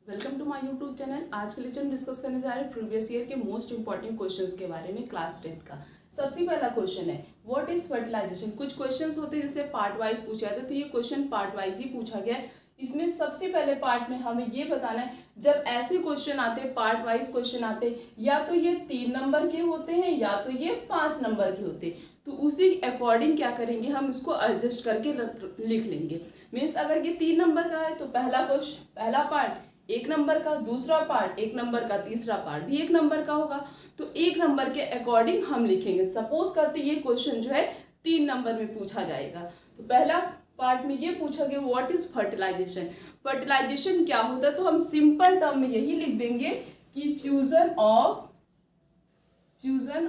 Welcome to my YouTube channel. आज के lecture में डिस्कस करने जा रहे हैं प्रीवियस ईयर के मोस्ट इंपॉर्टेंट क्वेश्चंस के बारे में क्लास 10th का। सबसे पहला क्वेश्चन है व्हाट इज फर्टिलाइजेशन। कुछ क्वेश्चंस होते हैं जिसे पार्ट वाइज पूछा जाता है, तो ये क्वेश्चन पार्ट वाइज ही पूछा गया है। इसमें सबसे पहले पार्ट में हमें ये बताना है, जब ऐसे क्वेश्चन आते हैं, पार्ट वाइज क्वेश्चन आते हैं, या तो ये 3 नंबर के होते हैं या तो ये 5 नंबर के होते हैं, तो उसी अकॉर्डिंग क्या करेंगे, हम इसको एडजस्ट करके लिख लेंगे। मीन्स अगर ये 3 नंबर का है तो पहला पार्ट 1 नंबर का, दूसरा पार्ट 1 नंबर का, तीसरा पार्ट भी 1 नंबर का होगा, तो 1 नंबर के अकॉर्डिंग हम लिखेंगे। सपोज करते ये क्वेश्चन जो है 3 नंबर में पूछा जाएगा, तो पहला पार्ट में ये पूछा गया व्हाट इज फर्टिलाइजेशन। फर्टिलाइजेशन क्या होता है, तो हम सिंपल टर्म में यही लिख देंगे कि fusion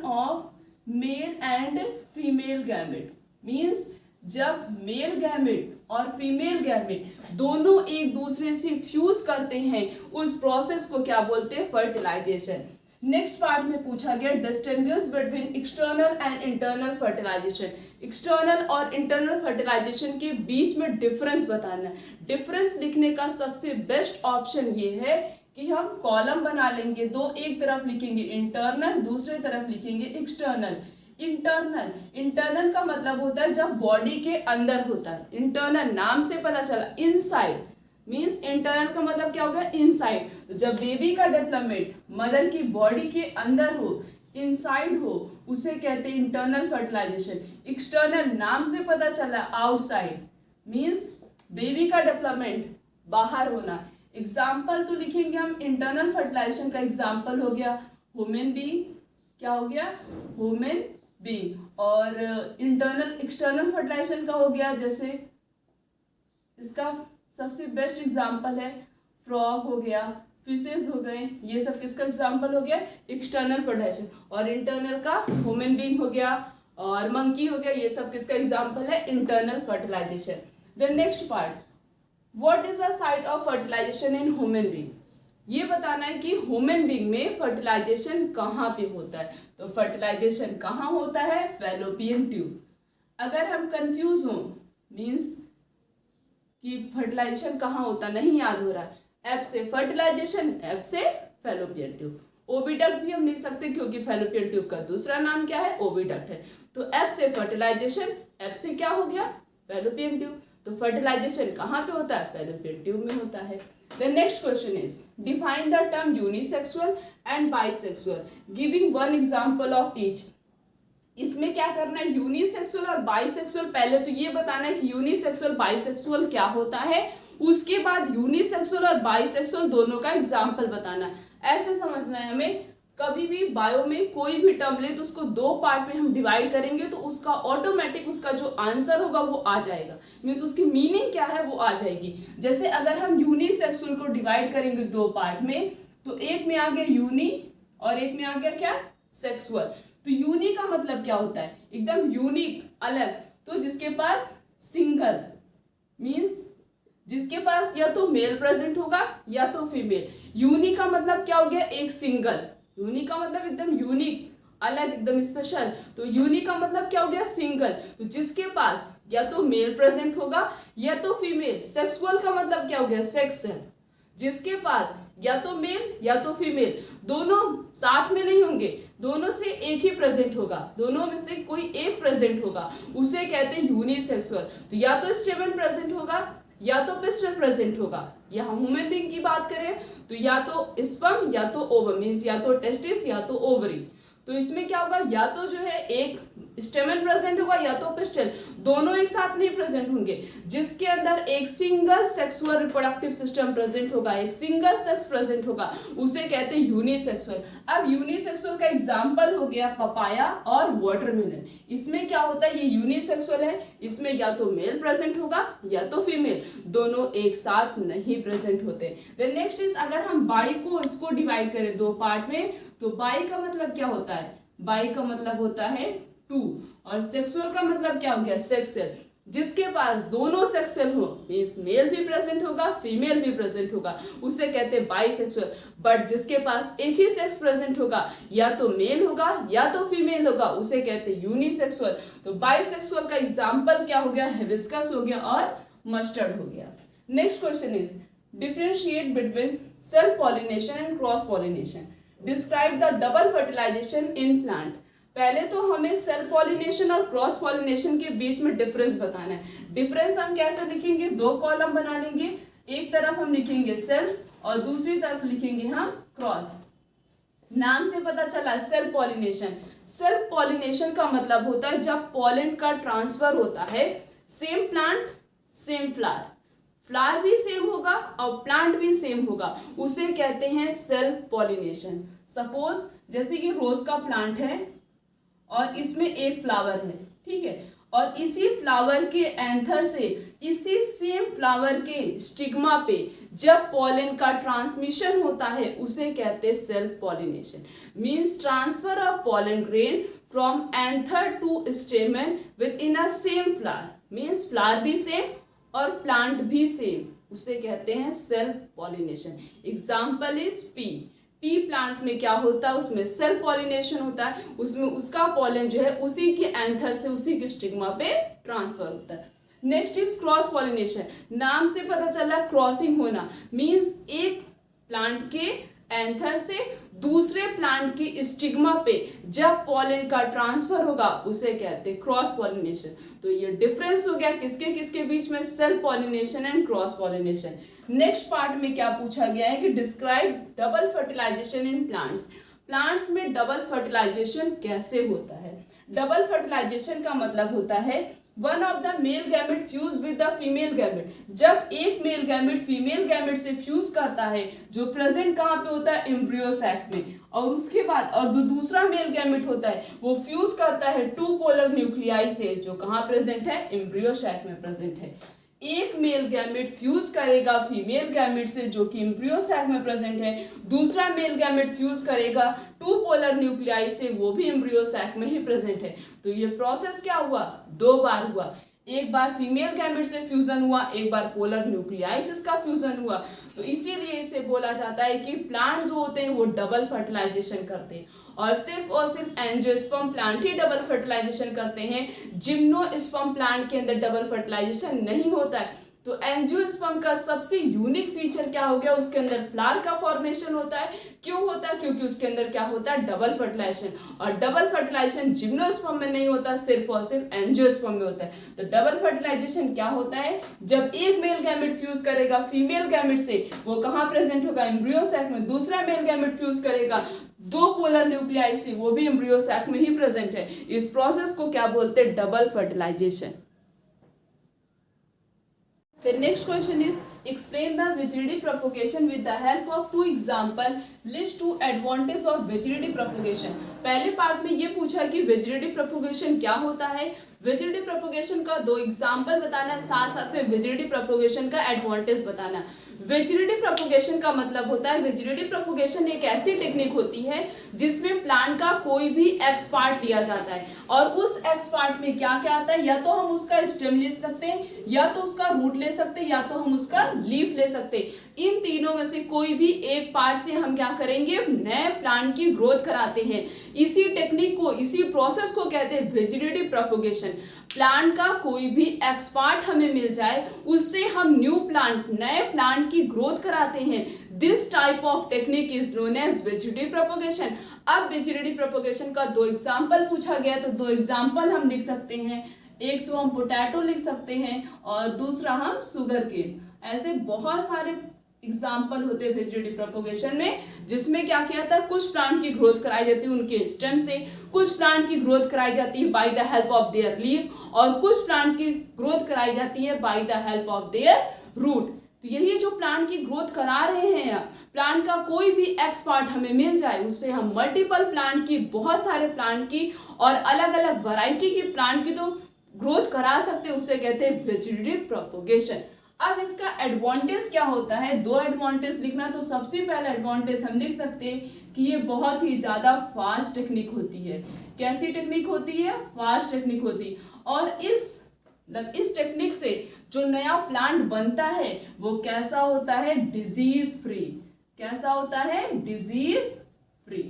of male and female gamete. Means जब मेल गैमेट और फीमेल गैमेट दोनों एक दूसरे से फ्यूज करते हैं, उस प्रोसेस को क्या बोलते हैं, फर्टिलाइजेशन। नेक्स्ट पार्ट में पूछा गया distinguish between external and internal fertilisation. External और इंटरनल फर्टिलाइजेशन के बीच में डिफरेंस बताना है। डिफरेंस लिखने का सबसे बेस्ट ऑप्शन ये है कि हम कॉलम बना लेंगे, दो एक तरफ लिखेंगे इंटरनल, दूसरे तरफ लिखेंगे एक्सटर्नल। इंटरनल का मतलब होता है जब बॉडी के अंदर होता है। इंटरनल नाम से पता चला, इनसाइड मीन्स इंटरनल का मतलब क्या हो गया, इनसाइड। तो जब बेबी का डेवलपमेंट मदर की बॉडी के अंदर हो, इनसाइड हो, उसे कहते हैं इंटरनल फर्टिलाइजेशन। एक्सटर्नल नाम से पता चला, आउटसाइड मीन्स बेबी का डेवलपमेंट बाहर होना। एग्जाम्पल तो लिखेंगे हम, इंटरनल फर्टिलाइजेशन का एग्जाम्पल हो गया ह्यूमन बीइंग, क्या हो गया, ह्यूमन बीइंग। और एक्सटर्नल फर्टिलाइजेशन का हो गया, जैसे इसका सबसे बेस्ट एग्जांपल है फ्रॉग हो गया, फिशेस हो गए, ये सब किसका एग्जांपल हो गया, एक्सटर्नल फर्टिलाइजेशन। और इंटरनल का ह्यूमन बीइंग हो गया और मंकी हो गया, ये सब किसका एग्जांपल है, internal fertilisation. Then next part, what is the site of fertilisation in human being. ये बताना है कि ह्यूमन बीइंग में फर्टिलाइजेशन कहाँ पे होता है। तो फर्टिलाइजेशन कहाँ होता है, फैलोपियन ट्यूब। अगर हम कंफ्यूज हों, मीन्स कि फर्टिलाइजेशन कहाँ होता, नहीं याद हो रहा, एफ से फर्टिलाइजेशन, एफ से फैलोपियन ट्यूब। ओविडक्ट भी हम लिख सकते हैं क्योंकि फैलोपियन ट्यूब का दूसरा नाम क्या है, ओविडक्ट है। तो एफ से फर्टिलाइजेशन, एफ से क्या हो गया, फैलोपियन ट्यूब। तो फर्टिलाइजेशन कहाँ पे होता है, फैलोपियन ट्यूब में होता है। The next question is define the term unisexual and bisexual, giving one example of each. इसमें क्या करना है, यूनिसेक्सुअल और बाइसेक्सुअल, पहले तो ये बताना है कि यूनिसेक्सुअल बाइसेक्सुअल क्या होता है, उसके बाद यूनिसेक्सुअल और बाइसेक्सुअल दोनों का एग्जाम्पल बताना है। ऐसे समझना है हमें, कभी भी बायो में कोई भी टर्म ले तो उसको 2 पार्ट में हम डिवाइड करेंगे तो उसका ऑटोमेटिक उसका जो आंसर होगा वो आ जाएगा। मीन्स उसकी मीनिंग क्या है वो आ जाएगी। जैसे अगर हम यूनिसेक्सुअल को डिवाइड करेंगे 2 पार्ट में, तो एक में आ गया यूनी और एक में आ गया क्या, सेक्सुअल। तो यूनी का मतलब क्या होता है, एकदम यूनिक, अलग। तो जिसके पास सिंगल मीन्स जिसके पास या तो मेल प्रेजेंट होगा या तो फीमेल। यूनिक का मतलब क्या हो गया, एक सिंगल। यूनिक का मतलब एकदम यूनिक, अलग, एकदम स्पेशल। तो यूनिक का मतलब क्या हो गया, सिंगल। तो जिसके पास या तो मेल प्रेजेंट होगा या तो फीमेल। सेक्सुअल का मतलब क्या हो गया, सेक्स है, जिसके पास या तो मेल या तो फीमेल, दोनों साथ में नहीं होंगे, दोनों से एक ही प्रेजेंट होगा, दोनों में से कोई एक प्रेजेंट होगा, उसे कहते हैं यूनिसेक्सुअल। तो या तो स्टेमन प्रेजेंट होगा या तो पिस्टल प्रेजेंट होगा। या हम ह्यूमन बीइंग की बात करें तो या तो स्पर्म या तो ओवम, मीन्स या तो टेस्टिस या तो ओवरी। तो इसमें क्या होगा, या तो जो है एक स्टेमन प्रेजेंट होगा या तो पिस्टल, दोनों एक साथ नहीं प्रेजेंट होंगे। जिसके अंदर एक single sexual reproductive system present होगा, एक सिंगल सेक्स प्रेजेंट होगा, उसे कहते हैं यूनिसेक्सुअल। अब यूनिसेक्सुअल का एग्जांपल हो गया पपाया और वाटरमेलन। इसमें क्या होता है, ये यूनिसेक्सुअल है, इसमें या तो मेल प्रेजेंट होगा या तो फीमेल, दोनों एक साथ नहीं प्रेजेंट होते। देन नेक्स्ट इज, अगर हम बाई को इसको डिवाइड करें 2 पार्ट में, तो बाई का मतलब क्या होता है, बाई का मतलब होता है 2, और सेक्सुअल का मतलब क्या हो गया, सेक्सुअल। जिसके पास दोनों सेक्सुअल हो, मीन्स मेल भी प्रेजेंट होगा फीमेल भी प्रेजेंट होगा, उसे कहते हैं बाइसेक्सुअल। बट जिसके पास एक ही सेक्स प्रेजेंट होगा, या तो मेल होगा या तो फीमेल होगा, उसे कहते हैं यूनिसेक्सुअल। तो बाइसेक्सुअल का एग्जाम्पल क्या हो गया, हिबिस्कस हो गया और मस्टर्ड हो गया। Next question is differentiate between self pollination and cross pollination, describe the double fertilisation in plant. पहले तो हमें सेल्फ पॉलिनेशन और क्रॉस पॉलिनेशन के बीच में डिफरेंस बताना है। डिफरेंस हम कैसे लिखेंगे, दो कॉलम बना लेंगे, एक तरफ हम लिखेंगे सेल्फ और दूसरी तरफ लिखेंगे हम क्रॉस। नाम से पता चला सेल्फ पॉलिनेशन। सेल्फ पॉलिनेशन का मतलब होता है जब पॉलन का ट्रांसफर होता है, same plant same flower, flower भी सेम होगा और प्लांट भी सेम होगा, उसे कहते हैं सेल्फ पॉलिनेशन। सपोज जैसे कि रोज का प्लांट है और इसमें एक फ्लावर है, ठीक है, और इसी फ्लावर के एंथर से इसी सेम फ्लावर के स्टिग्मा पे जब पॉलन का ट्रांसमिशन होता है उसे कहते हैं self pollination. Means transfer of pollen grain from anther to stamen within a same flower, means flower भी सेम और प्लांट भी सेम, उसे कहते हैं self pollination. Example is pea plant में क्या होता है, उसमें सेल्फ पॉलिनेशन होता है, उसमें उसका पॉलन जो है उसी के एंथर से उसी के स्टिग्मा पे ट्रांसफर होता है। Next is cross pollination. नाम से पता चला क्रॉसिंग होना, मींस एक प्लांट के एंथर से दूसरे प्लांट की स्टिग्मा पे जब पॉलन का ट्रांसफर होगा उसे कहते हैं क्रॉस पॉलिनेशन। तो ये डिफरेंस हो गया किसके किसके बीच में, self pollination and cross pollination. Next part में क्या पूछा गया है कि describe double fertilisation in plants. Plants में डबल फर्टिलाइजेशन कैसे होता है। डबल फर्टिलाइजेशन का मतलब होता है one of the male gamete fuse with the female gamete. जब एक मेल गैमेट फीमेल गैमेट से फ्यूज करता है, जो प्रेजेंट कहाँ पे होता है, एम्ब्रियो सैक में, और उसके बाद और दूसरा मेल गैमेट होता है वो फ्यूज करता है टू पोलर न्यूक्लियाई से, जो कहाँ प्रेजेंट है, एम्ब्रियो सैक में प्रेजेंट है। एक मेल गैमेट फ्यूज करेगा फीमेल गैमेट से जो कि एम्ब्रियो सैक में प्रेजेंट है, दूसरा मेल गैमेट फ्यूज करेगा टू पोलर न्यूक्लियाई से, वो भी एम्ब्रियो सैक में ही प्रेजेंट है। तो ये प्रोसेस क्या हुआ, दो बार हुआ, एक बार फीमेल गैमेट से फ्यूजन हुआ, एक बार पोलर न्यूक्लियाइसिस का फ्यूजन हुआ। तो इसीलिए इसे बोला जाता है कि प्लांट जो होते हैं वो डबल फर्टिलाइजेशन करते हैं, और सिर्फ एंजियोस्पर्म प्लांट ही डबल फर्टिलाइजेशन करते हैं। जिम्नोस्पर्म प्लांट के अंदर डबल फर्टिलाइजेशन नहीं होता है। तो एंजियोस्पर्म का सबसे यूनिक फीचर क्या हो गया, उसके अंदर फ्लावर का फॉर्मेशन होता है। क्यों होता है, क्योंकि उसके अंदर क्या होता है, डबल फर्टिलाइजेशन, और डबल फर्टिलाइजेशन जिम्नोस्पर्म में नहीं होता, सिर्फ और सिर्फ एंजियोस्पर्म में होता है। तो डबल फर्टिलाइजेशन क्या होता है, जब एक मेल गैमेट फ्यूज करेगा फीमेल गैमेट से, वो कहाँ प्रेजेंट होगा, एम्ब्रियो सैक में, दूसरा मेल गैमेट फ्यूज करेगा दो पोलर न्यूक्लियाई से, वो भी एम्ब्रियो सैक में ही प्रेजेंट है। इस प्रोसेस को क्या बोलते हैं, double fertilisation. The next question is explain the vegetative propagation with the help of two example. List two advantage of vegetative propagation. पहले पार्ट में ये पूछा कि वेजिटेटिव प्रोपोगेशन क्या होता है, वेजिटेटिव प्रोपोगेशन का दो एग्जाम्पल बताना, साथ साथ में वेजिटेटिव प्रोपोगेशन का एडवांटेज बताना। वेजिटेटिव प्रोपोगेशन का मतलब होता है, वेजिटेटिव प्रोपोगेशन एक ऐसी टेक्निक होती है जिसमें प्लांट का कोई भी एक्स पार्ट लिया जाता है, और उस एक्स पार्ट में क्या क्या आता है, या तो हम उसका स्टेम ले सकते हैं, या तो उसका रूट ले सकते हैं, या तो हम उसका लीफ ले सकते हैं। इन तीनों में से कोई भी एक पार्ट से हम क्या करेंगे, नए प्लांट की ग्रोथ कराते हैं। इसी टेक्निक को, इसी प्रोसेस को कहते हैं वेजिटेटिव प्रोपोगेशन। प्लांट का कोई भी एक्स पार्ट हमें मिल जाए, उससे हम न्यू प्लांट, नए प्लांट की ग्रोथ कराते हैं। This type of technique is known as vegetative propagation. अब वेजिटेटिव प्रोपोगेशन का दो एग्जाम्पल पूछा गया, तो दो एग्जाम्पल हम लिख सकते हैं, एक तो हम पोटैटो लिख सकते हैं और दूसरा हम शुगर केन। ऐसे बहुत सारे एग्जाम्पल होते हैं वेजिटेटिव प्रोपोगेशन में, जिसमें क्या किया था, कुछ प्लांट की ग्रोथ कराई जाती है उनके स्टेम से, कुछ प्लांट की ग्रोथ कराई जाती है by the help of their leaf, और कुछ प्लांट की ग्रोथ कराई जाती है by the help of their root. तो यही जो प्लांट की ग्रोथ करा रहे हैं, प्लांट का कोई भी एक्स पार्ट हमें मिल जाए, उससे हम मल्टीपल प्लांट की, बहुत सारे प्लांट की और अलग अलग वैरायटी की प्लांट की तो ग्रोथ करा सकते हैं, उसे कहते हैं वेजिटेटिव प्रोपोगेशन। अब इसका एडवांटेज क्या होता है, दो एडवांटेज लिखना। तो सबसे पहला एडवांटेज हम लिख सकते हैं कि ये बहुत ही ज़्यादा फास्ट टेक्निक होती है। कैसी टेक्निक होती है, फास्ट टेक्निक होती है, और इस टेक्निक से जो नया प्लांट बनता है वो कैसा होता है, डिजीज फ्री। कैसा होता है, डिजीज फ्री।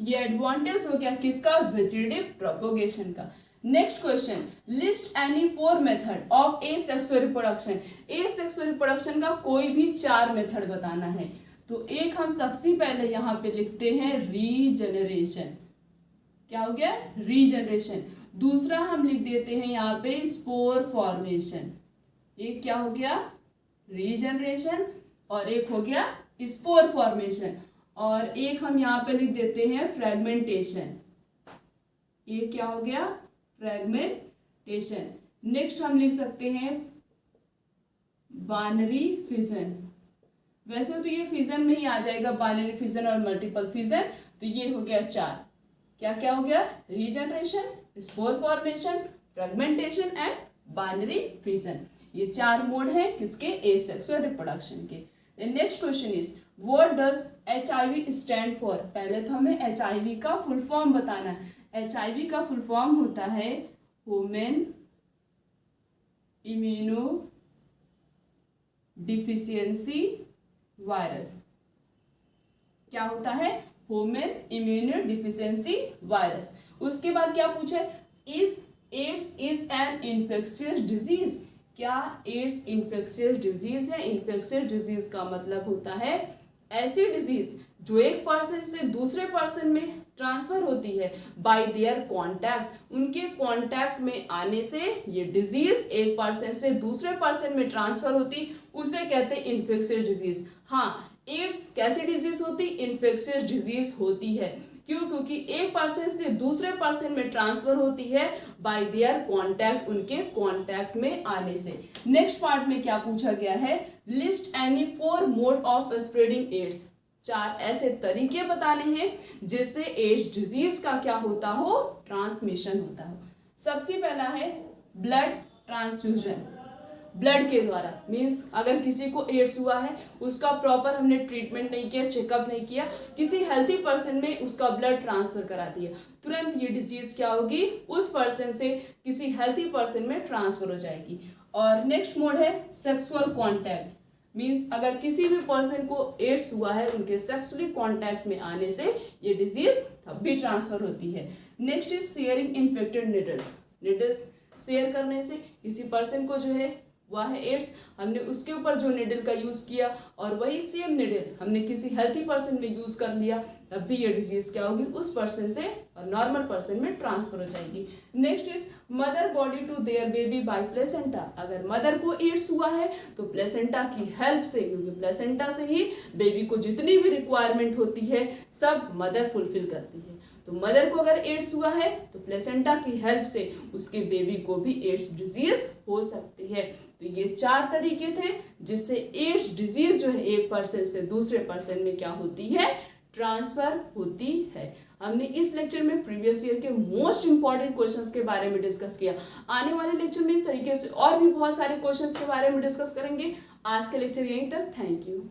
ये एडवांटेज हो गया किसका, वेजिटेटिव प्रोपोगेशन का। Next question, list any 4 method of asexual reproduction. Asexual reproduction का कोई भी 4 मेथड बताना है। तो एक हम सबसे पहले यहाँ पे लिखते हैं रीजनरेशन। क्या हो गया? रीजनरेशन। दूसरा हम लिख देते हैं यहाँ पे स्पोर फॉर्मेशन। एक क्या हो गया? रीजनरेशन, और एक हो गया स्पोर फॉर्मेशन, और एक हम यहाँ पे लिख देते हैं फ्रेगमेंटेशन। ये क्या हो गया? फ्रेगमेंटेशन। नेक्स्ट हम लिख सकते हैं बाइनरी फिजन। वैसे तो ये फिजन में ही आ जाएगा, बाइनरी फिजन और मल्टीपल फिजन। तो ये हो गया 4। क्या क्या हो गया? Regeneration, spore formation, fragmentation and binary fission. ये 4 मोड हैं किसके? एसेक्सुअल रिप्रोडक्शन के। Next question is what does HIV stand for. पहले तो हमें HIV का फुल फॉर्म बताना है। HIV का फुल फॉर्म होता है ह्यूमन इम्यूनो डिफिशियंसी वायरस। क्या होता है? Human immunodeficiency virus. उसके बाद क्या पूछा है? Is AIDS is an infectious disease. क्या एड्स इन्फेक्शियस डिजीज है? इन्फेक्शियस डिजीज का मतलब होता है ऐसी डिजीज जो एक पर्सन से दूसरे पर्सन में ट्रांसफर होती है बाय देयर कांटेक्ट। उनके कांटेक्ट में आने से ये डिजीज एक पर्सन से दूसरे पर्सन में ट्रांसफर होती, उसे कहते हैं इन्फेक्शियस डिजीज। हाँ, एड्स कैसी डिजीज होती? इन्फेक्शियस डिजीज होती है। क्यों? क्योंकि एक पर्सन से दूसरे पर्सन में ट्रांसफर होती है बाय देयर कांटेक्ट, उनके कांटेक्ट में आने से। नेक्स्ट पार्ट में क्या पूछा गया है? List any 4 mode of spreading AIDS. 4 ऐसे तरीके बताने हैं जिससे एड्स डिजीज का क्या होता हो? ट्रांसमिशन होता हो। सबसे पहला है ब्लड ट्रांसफ्यूजन। ब्लड के द्वारा, मीन्स अगर किसी को एड्स हुआ है, उसका प्रॉपर हमने ट्रीटमेंट नहीं किया, चेकअप नहीं किया, किसी हेल्थी पर्सन में उसका ब्लड ट्रांसफर करा दिया, तुरंत ये डिजीज क्या होगी? उस पर्सन से किसी हेल्थी पर्सन में ट्रांसफर हो जाएगी। और नेक्स्ट मोड है सेक्सुअल कॉन्टैक्ट। मीन्स अगर किसी भी पर्सन को एड्स हुआ है, उनके सेक्सुअली कॉन्टैक्ट में आने से ये डिजीज तब भी ट्रांसफर होती है। Next is sharing infected needles. Needles share करने से किसी पर्सन को जो है हुआ है एड्स, हमने उसके ऊपर जो निडल का यूज़ किया और वही सेम निडल हमने किसी हेल्थी पर्सन में यूज़ कर लिया, तब भी ये डिजीज़ क्या होगी? उस पर्सन से और नॉर्मल पर्सन में ट्रांसफर हो जाएगी। Next is mother body to their baby by placenta. अगर मदर को एड्स हुआ है तो प्लेसेंटा की हेल्प से, क्योंकि प्लेसेंटा से ही बेबी को जितनी भी रिक्वायरमेंट होती है सब मदर फुलफिल करती है। तो मदर को अगर एड्स हुआ है तो प्लेसेंटा की हेल्प से उसके बेबी को भी एड्स डिजीज हो सकती है। तो ये 4 तरीके थे जिससे एड्स डिजीज जो है एक पर्सन से दूसरे पर्सन में क्या होती है? ट्रांसफर होती है। हमने इस लेक्चर में प्रीवियस ईयर के मोस्ट इंपॉर्टेंट क्वेश्चंस के बारे में डिस्कस किया। आने वाले लेक्चर में इस तरीके से और भी बहुत सारे क्वेश्चंस के बारे में डिस्कस करेंगे। आज का लेक्चर यहीं तक। Thank you.